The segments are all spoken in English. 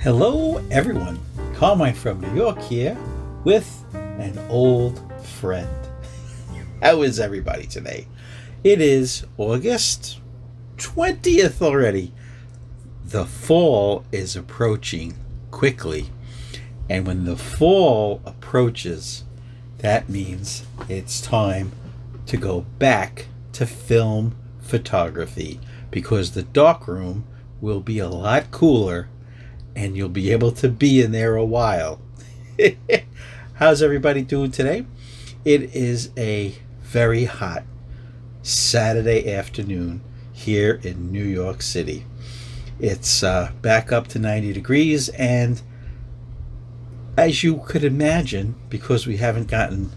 Hello everyone, Carmine from New York here with an old friend. How is everybody today? It is August 20th already. The fall is approaching quickly, and when the fall approaches, that means it's time to go back to film photography because the darkroom will be a lot cooler and you'll be able to be in there a while. How's everybody doing today? It is a very hot Saturday afternoon here in New York City. It's back up to 90 degrees, and as you could imagine, because we haven't gotten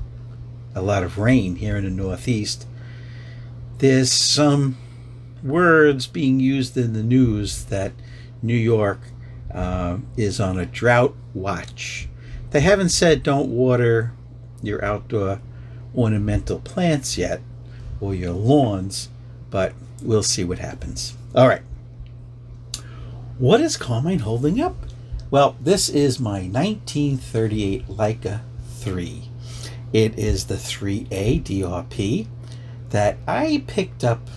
a lot of rain here in the Northeast, there's some words being used in the news that New York is on a drought watch. They haven't said don't water your outdoor ornamental plants yet or your lawns, but we'll see what happens. All right. What is Carmine holding up? Well, this is my 1938 Leica 3. It is the 3A DRP that I picked up,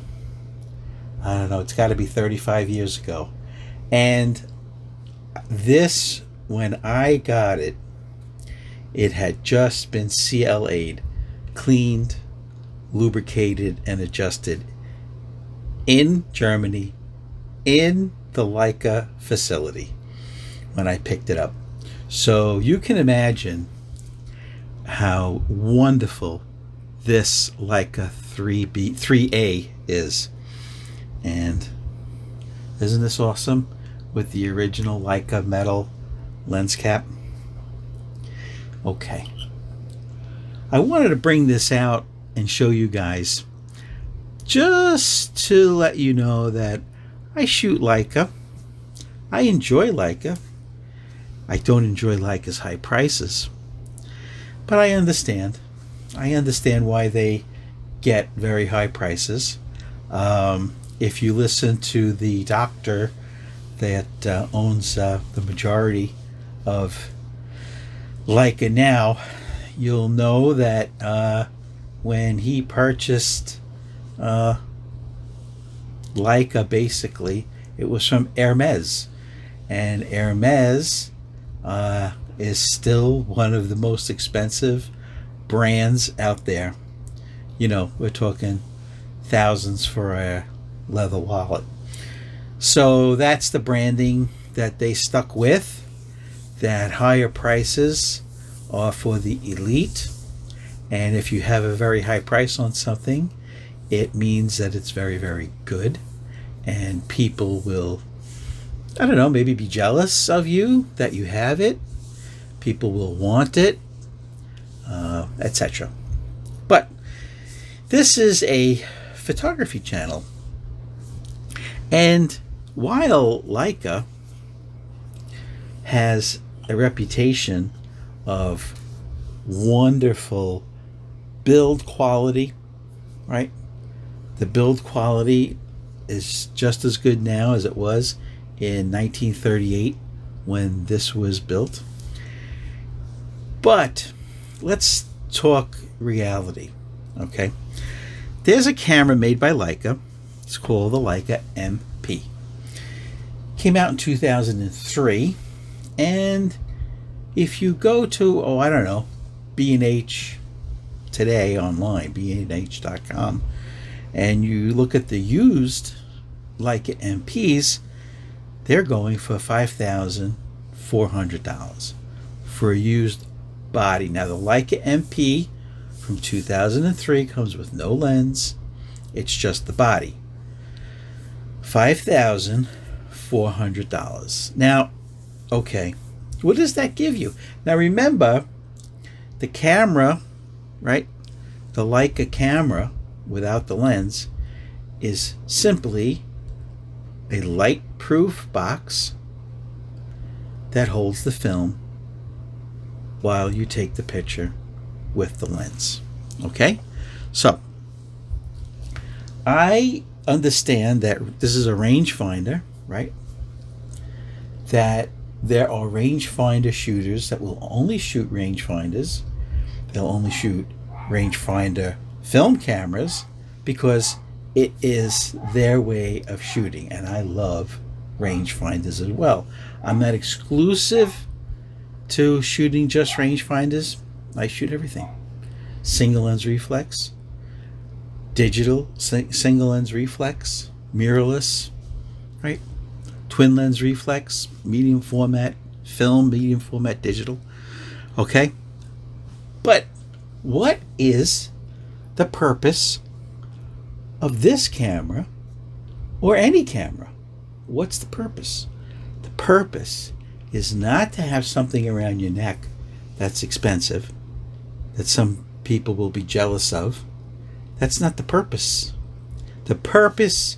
I don't know, it's got to be 35 years ago. And this, when I got it, it had just been CLA'd, cleaned, lubricated, and adjusted in Germany, in the Leica facility when I picked it up. So you can imagine how wonderful this Leica 3A is. And isn't this awesome? With the original Leica metal lens cap. Okay. I wanted to bring this out and show you guys just to let you know that I shoot Leica. I enjoy Leica. I don't enjoy Leica's high prices. But I understand. I understand why they get very high prices. If you listen to the doctor that owns the majority of Leica now, you'll know that when he purchased Leica, basically it was from Hermes, and Hermes is still one of the most expensive brands out there. You know, we're talking thousands for a leather wallet. So that's the branding that they stuck with, that higher prices are for the elite. And if you have a very high price on something, it means that it's very, very good. And people will, I don't know, maybe be jealous of you that you have it. People will want it, etc. But this is a photography channel. And while Leica has a reputation of wonderful build quality, right? The build quality is just as good now as it was in 1938 when this was built. But let's talk reality, okay? There's a camera made by Leica. It's called the Leica MP. Came out in 2003, and if you go to, I don't know, B&H today online, B&H.com, and you look at the used Leica MPs, they're going for $5,400 for a used body. Now the Leica MP from 2003 comes with no lens, it's just the body. $5,400. Now, okay, what does that give you? Now remember, the camera, right? The Leica camera without the lens is simply a light-proof box that holds the film while you take the picture with the lens. Okay? So, I understand that this is a rangefinder, right? That There are rangefinder shooters that will only shoot rangefinders. They'll only shoot rangefinder film cameras because it is their way of shooting. And I love rangefinders as well. I'm not exclusive to shooting just rangefinders. I shoot everything. Single lens reflex, digital single lens reflex, mirrorless, right? Twin lens reflex, medium format film, medium format digital. Okay? But what is the purpose of this camera or any camera? What's the purpose? The purpose is not to have something around your neck that's expensive, that some people will be jealous of. That's not the purpose. The purpose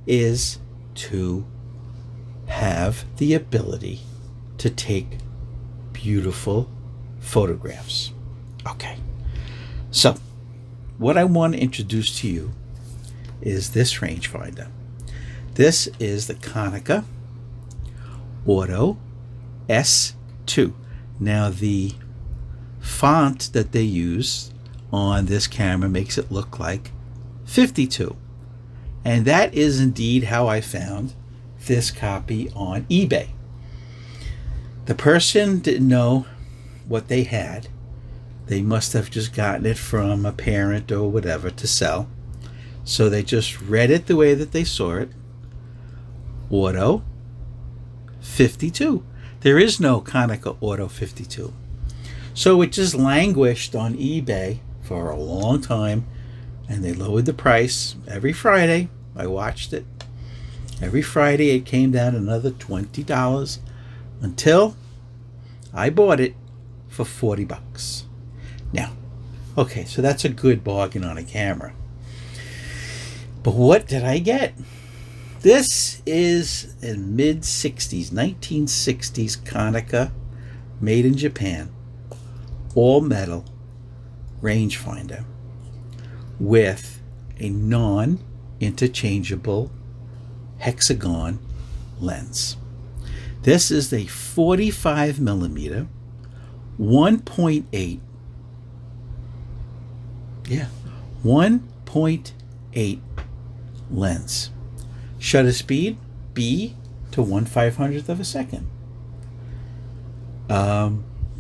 is to have the ability to take beautiful photographs. Okay, so what I want to introduce to you is this rangefinder. This is the Konica Auto S2. Now the font that they use on this camera makes it look like 52. And that is indeed how I found this copy on eBay. The person didn't know what they had. They must have just gotten it from a parent or whatever to sell. So they just read it the way that they saw it. Auto 52. There is no Konica Auto 52. So it just languished on eBay for a long time, and they lowered the price every Friday. I watched it. Every Friday it came down another $20 until I bought it for $40. Now, okay, so that's a good bargain on a camera. But what did I get? This is a mid-60s, 1960s Konica, made in Japan, all metal rangefinder with a non-interchangeable hexagon lens. This is a 45 millimeter 1.8, 1.8 lens. Shutter speed B to 1/500th of a second.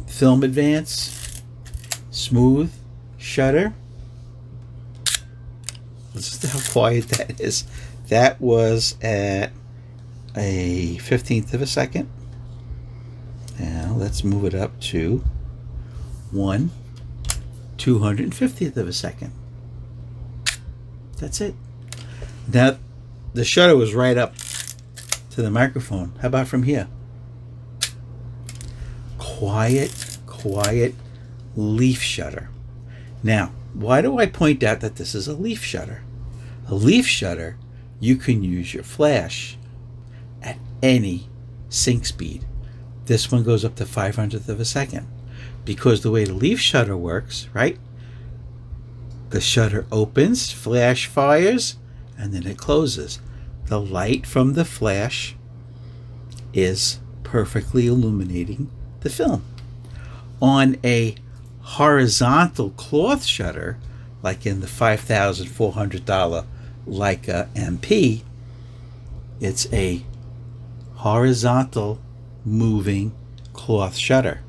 Film advance, smooth shutter. Listen to how quiet that is. That was at a 15th of a second. Now let's move it up to 1/250th of a second. That's it. Now the shutter was right up to the microphone. How about from here? Quiet leaf shutter. Now, why do I point out that this is a leaf shutter? A leaf shutter, you can use your flash at any sync speed. This one goes up to 500th of a second. Because the way the leaf shutter works, right? The shutter opens, flash fires, and then it closes. The light from the flash is perfectly illuminating the film. On a horizontal cloth shutter, like in the $5,400 Leica MP, it's a horizontal moving cloth shutter.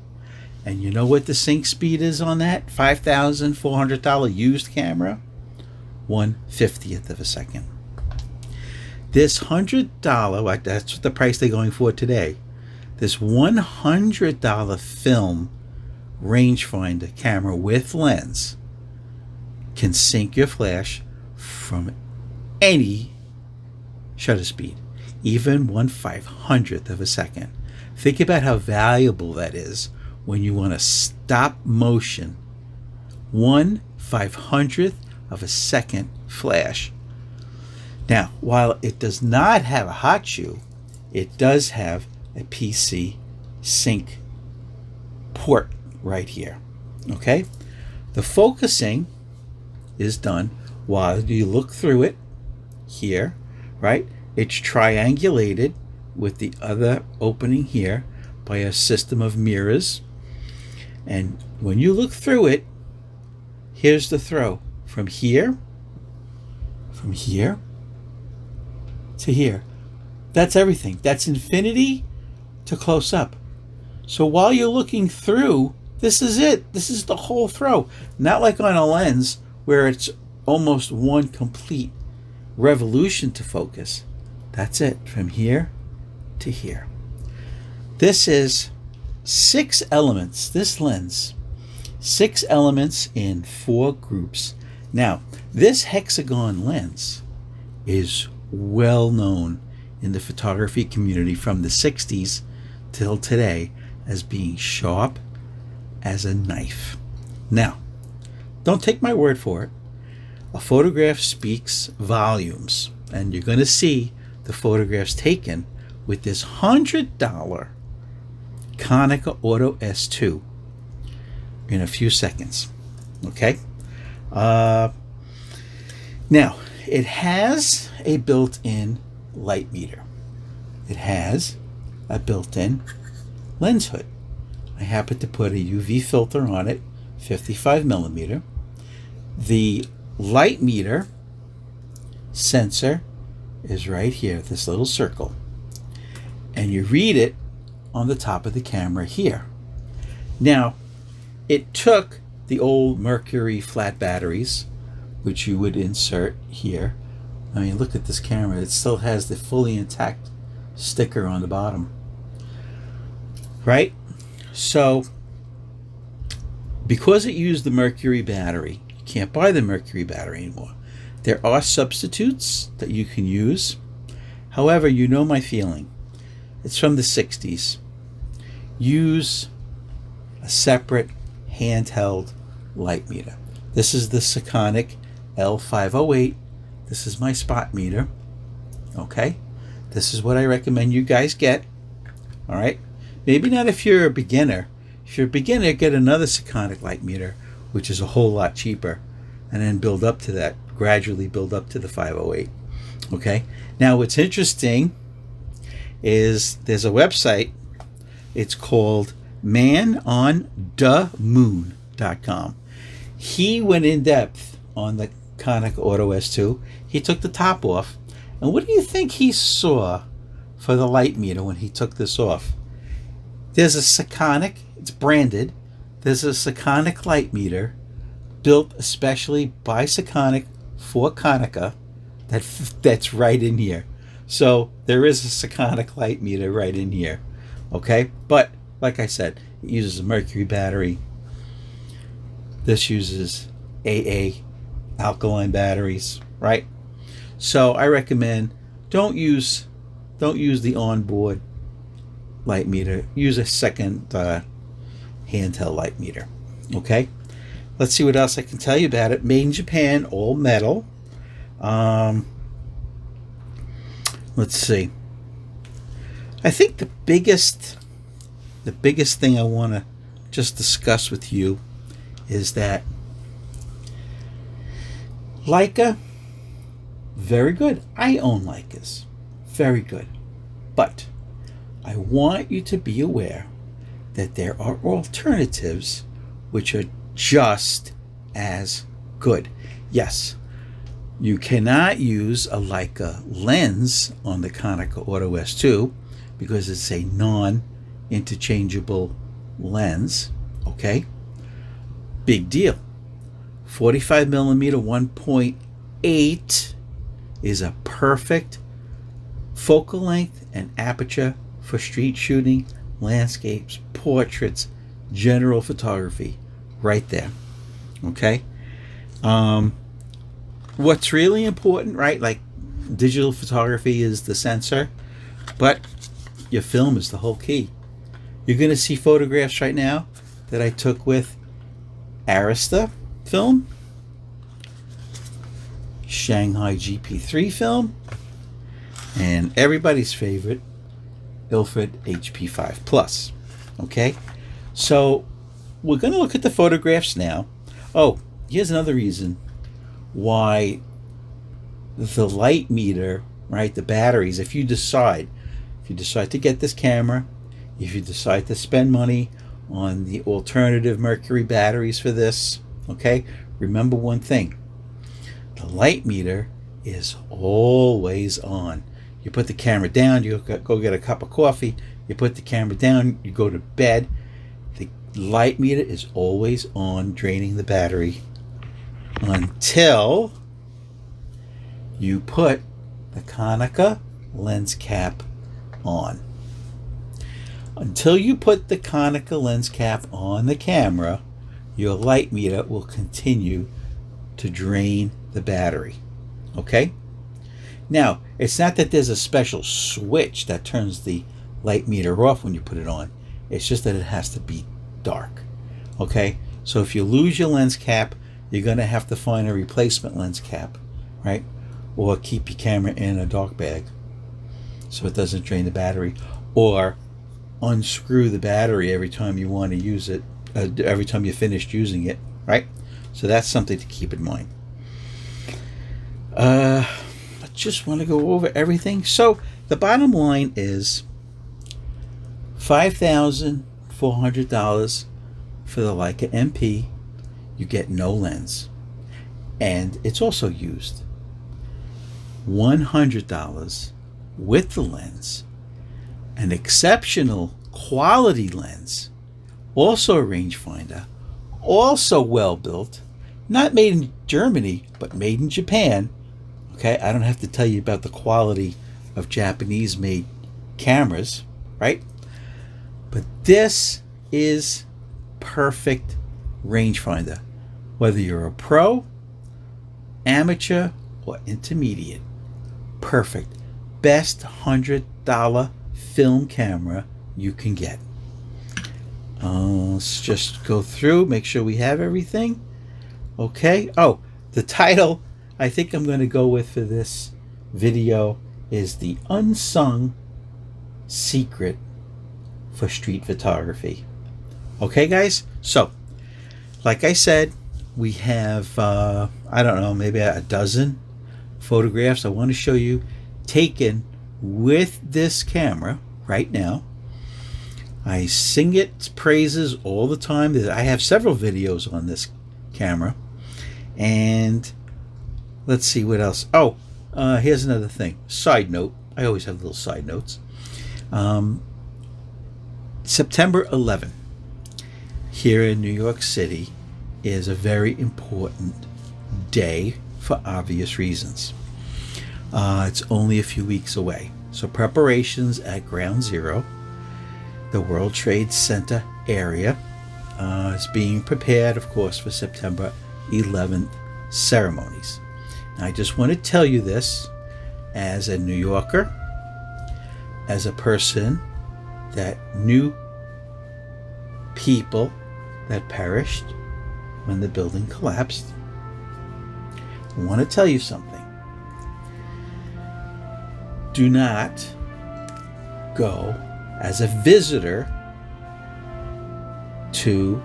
And you know what the sync speed is on that $5,400 used camera? 1/50th of a second. This $100, that's what the price they're going for today. This $100 film rangefinder camera with lens can sync your flash from any shutter speed, even 1/500th of a second. Think about how valuable that is when you want to stop motion 1/500th of a second flash. Now, while it does not have a hot shoe, it does have a PC sync port right here. Okay? The focusing is done while you look through it here, right? It's triangulated with the other opening here by a system of mirrors. And when you look through it, here's the throw. From here to here. That's everything. That's infinity to close up. So while you're looking through, this is it. This is the whole throw. Not like on a lens where it's almost one complete revolution to focus. That's it. From here to here. This is 6 elements. This lens. 6 elements in 4 groups. Now, this hexagon lens is well known in the photography community from the 60s till today as being sharp as a knife. Now, don't take my word for it. A photograph speaks volumes, and you're going to see the photographs taken with this $100 Konica Auto S2 in a few seconds. Okay? Now, it has a built-in light meter. It has a built-in lens hood. I happen to put a UV filter on it, 55 millimeter. The light meter sensor is right here, this little circle. And you read it on the top of the camera here. Now, it took the old mercury flat batteries, which you would insert here. I mean, look at this camera. It still has the fully intact sticker on the bottom. Right? So, because it used the mercury battery, you can't buy the mercury battery anymore. There are substitutes that you can use. However, you know my feeling. It's from the 60s. Use a separate handheld light meter. This is the Konica L508. This is my spot meter. Okay? This is what I recommend you guys get. All right? Maybe not if you're a beginner. If you're a beginner, get another Konica light meter, which is a whole lot cheaper, and then build up to that. Gradually build up to the 508. Okay? Now, what's interesting is there's a website. It's called manonthemoon.com. He went in depth on the Konica Auto S2. He took the top off. And what do you think he saw for the light meter when he took this off? There's a Konica, it's branded. There's a Konica light meter built especially by Konica for Konica that's right in here. So there is a Konica light meter right in here. Okay? But like I said, it uses a mercury battery. This uses AA alkaline batteries, right? So I recommend don't use the onboard light meter. Use a second handheld light meter. Okay? Let's see what else I can tell you about it. Made in Japan, all metal. Let's see. I think the biggest thing I want to just discuss with you is that Leica, very good. I own Leicas. Very good. But I want you to be aware that there are alternatives which are just as good. Yes, you cannot use a Leica lens on the Konica Auto S2 because it's a non-interchangeable lens. Okay? Big deal. 45 millimeter 1.8 is a perfect focal length and aperture for street shooting, landscapes, portraits, general photography. Right there. Okay? What's really important, right? Like digital photography is the sensor, but your film is the whole key. You're going to see photographs right now that I took with Arista film, Shanghai GP3 film, and everybody's favorite Ilford HP5 Plus. Okay? So we're going to look at the photographs now. Oh, here's another reason why the light meter, right, the batteries, if you decide to get this camera, If you decide to spend money on the alternative mercury batteries for this, okay, remember one thing. The light meter is always on. You put the camera down, you go get a cup of coffee, you put the camera down, you go to bed. The light meter is always on, draining the battery until you put the Konica lens cap on. Until you put the Konica lens cap on the camera, your light meter will continue to drain the battery. Okay? Now, it's not that there's a special switch that turns the light meter off when you put it on. It's just that it has to be dark. Okay? So if you lose your lens cap, you're going to have to find a replacement lens cap, right? Or keep your camera in a dark bag so it doesn't drain the battery. Or unscrew the battery every time you want to use it, every time you're finished using it, right? So that's something to keep in mind. I just want to go over everything. So the bottom line is $5,400 for the Leica MP. You get no lens, and it's also used. $100 with the lens, an exceptional quality lens, also a rangefinder, also well built, not made in Germany but made in Japan. Okay, I don't have to tell you about the quality of Japanese made cameras, right? But this is perfect rangefinder, whether you're a pro, amateur, or intermediate. Perfect. Best $100 film camera you can get. Let's just go through, make sure we have everything. Okay. Oh, the title I think I'm going to go with for this video is The Unsung Secret for Street Photography. Okay, guys? So, like I said, we have, I don't know, maybe a dozen photographs I want to show you taken with this camera right now. I sing its praises all the time. I have several videos on this camera. And let's see what else. Oh, here's another thing. Side note. I always have little side notes. September 11th here in New York City is a very important day for obvious reasons. It's only a few weeks away. So preparations at Ground Zero, the World Trade Center area, is being prepared, of course, for September 11th ceremonies. Now, I just want to tell you this as a New Yorker, as a person that knew people that perished when the building collapsed. I want to tell you something. Do not go as a visitor to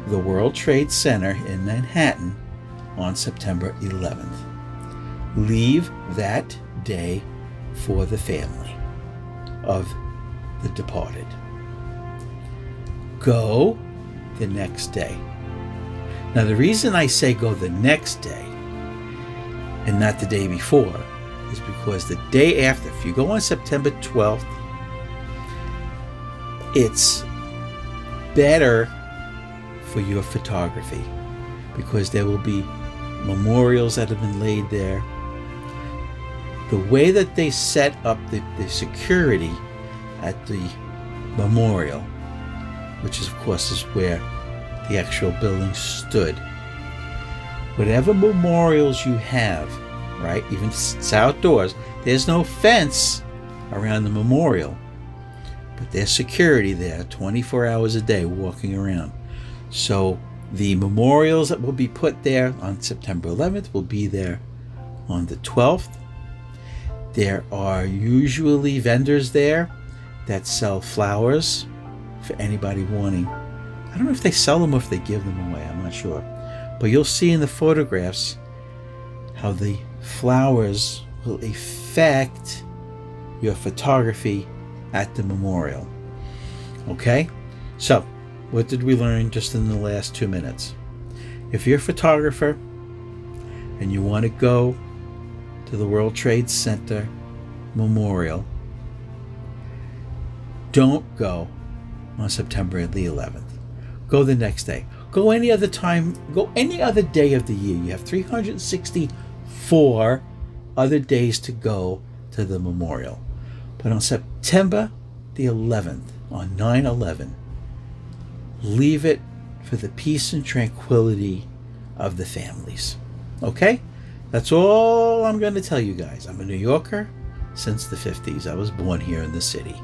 the World Trade Center in Manhattan on September 11th. Leave that day for the family of the departed. Go the next day. Now, the reason I say go the next day and not the day before is because the day after, if you go on September 12th, it's better for your photography because there will be memorials that have been laid there. The way that they set up the security at the memorial, which is, of course, is where the actual building stood. Whatever memorials you have, right, even it's outdoors, there's no fence around the memorial, but there's security there 24 hours a day walking around. So the memorials that will be put there on September 11th will be there on the 12th. There are usually vendors there that sell flowers for anybody wanting. I don't know if they sell them or if they give them away, I'm not sure. But you'll see in the photographs how the flowers will affect your photography at the memorial. Okay? So, what did we learn just in the last 2 minutes? If you're a photographer and you want to go to the World Trade Center Memorial, don't go on September the 11th. Go the next day. Go any other time. Go any other day of the year. You have 364 other days to go to the memorial. But on September the 11th, on 9/11, leave it for the peace and tranquility of the families. Okay? That's all I'm going to tell you guys. I'm a New Yorker since the 50s. I was born here in the city.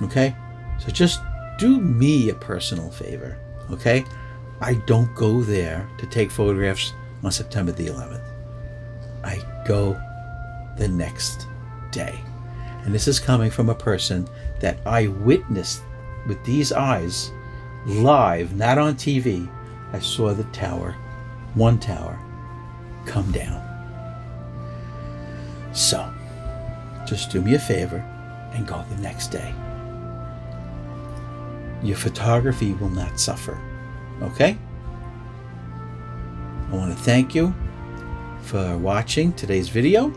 Okay? So just do me a personal favor. Okay? I don't go there to take photographs on September the 11th. I go the next day. And this is coming from a person that I witnessed with these eyes live, not on TV. I saw the tower, one tower, come down. So, just do me a favor and go the next day. Your photography will not suffer. Okay? I want to thank you for watching today's video.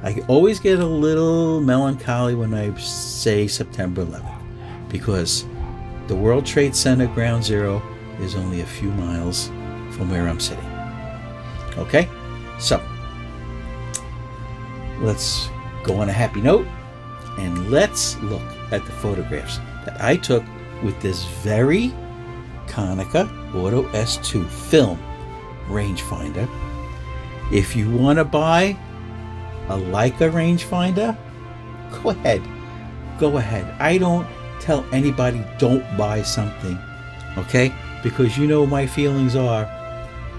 I always get a little melancholy when I say September 11th because the World Trade Center Ground Zero is only a few miles from where I'm sitting. Okay? So, let's go on a happy note and let's look at the photographs that I took with this very Konica Auto S2 film rangefinder. If you want to buy a Leica rangefinder, go ahead. Go ahead. I don't tell anybody don't buy something, okay? Because you know my feelings are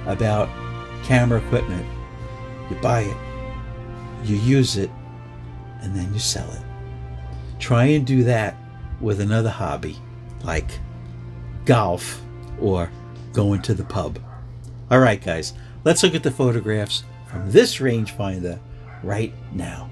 about camera equipment. You buy it, you use it, and then you sell it. Try and do that with another hobby like golf or going to the pub. All right, guys, let's look at the photographs from this rangefinder right now.